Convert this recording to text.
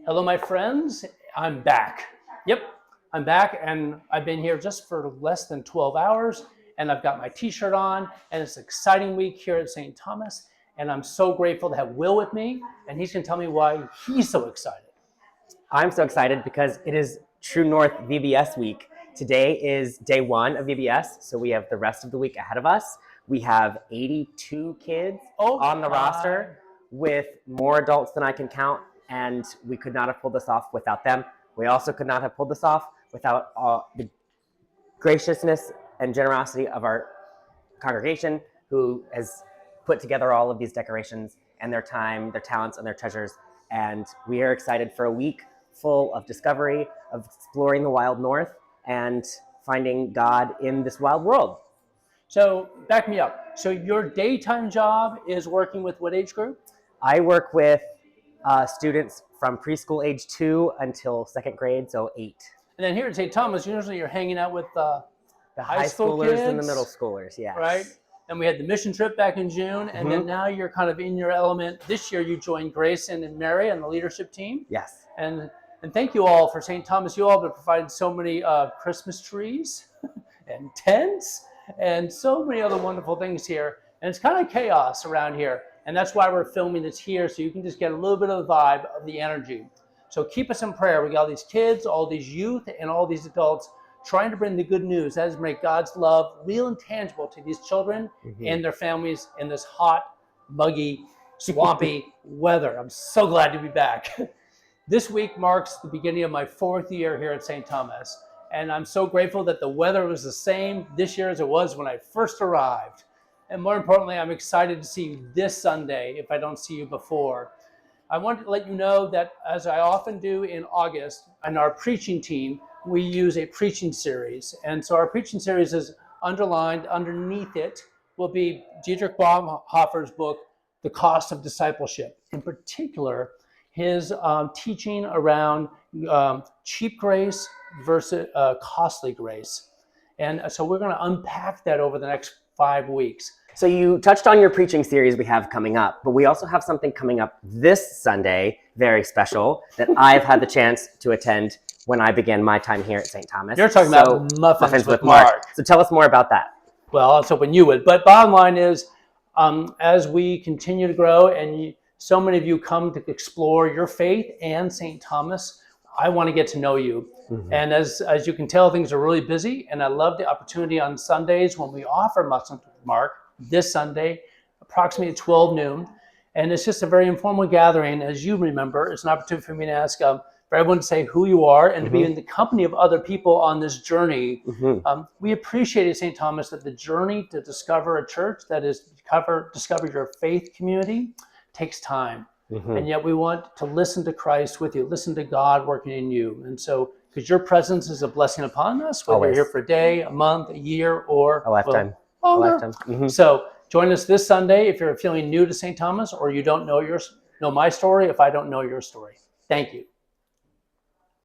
Hello, my friends. I'm back. Yep, I'm back, and I've been here just for less than 12 hours, and I've got my t-shirt on, and it's an exciting week here at St. Thomas, and I'm so grateful to have Will with me, and he's going to tell me why he's so excited. I'm so excited because it is True North VBS week. Today is day 1 of VBS, so we have the rest of the week ahead of us. We have 82 kids on the roster with more adults than I can count, and we could not have pulled this off without them. We also could not have pulled this off without the graciousness and generosity of our congregation, who has put together all of these decorations and their time, their talents, and their treasures. And we are excited for a week full of discovery, of exploring the wild north, and finding God in this wild world. So back me up. So your daytime job is working with what age group? I work with students from preschool age 2 until 2nd grade, so 8. And then here at St. Thomas, usually you're hanging out with the high school schoolers kids, and the middle schoolers, yes. Right? And we had the mission trip back in June, and then now you're kind of in your element. This year you joined Grayson and Mary on the leadership team. Yes. And thank you all for St. Thomas. You all have provided so many Christmas trees and tents and so many other wonderful things here. And it's kind of chaos around here. And that's why we're filming this here, so you can just get a little bit of the vibe of the energy. So keep us in prayer. We got all these kids, all these youth, and all these adults trying to bring the good news. That is, make God's love real and tangible to these children and their families in this hot, muggy, swampy weather. I'm so glad to be back. This week marks the beginning of my 4th year here at St. Thomas. And I'm so grateful that the weather was the same this year as it was when I first arrived. And more importantly, I'm excited to see you this Sunday if I don't see you before. I want to let you know that, as I often do in August, on our preaching team, we use a preaching series. And so our preaching series is underlined. Underneath it will be Dietrich Bonhoeffer's book, The Cost of Discipleship. In particular, his teaching around cheap grace versus costly grace. And so we're going to unpack that over the next 5 weeks. So you touched on your preaching series we have coming up, but we also have something coming up this Sunday, very special, that I've had the chance to attend when I began my time here at St. Thomas. You're talking about Muffins with Mark. So tell us more about that. Well, I was hoping you would. But bottom line is, as we continue to grow and so many of you come to explore your faith and St. Thomas, I want to get to know you. And as you can tell, things are really busy. And I love the opportunity on Sundays when we offer Muffins with Mark, this Sunday, approximately at 12 noon. And it's just a very informal gathering. As you remember, it's an opportunity for me to ask for everyone to say who you are and to be in the company of other people on this journey. We appreciate at St. Thomas that the journey to discover a church, that is, discover your faith community, takes time. And yet we want to listen to Christ with you, listen to God working in you. And so, because your presence is a blessing upon us, whether you're here for a day, a month, a year, or a lifetime. So join us this Sunday if you're feeling new to St. Thomas or you don't know my story, if I don't know your story. Thank you.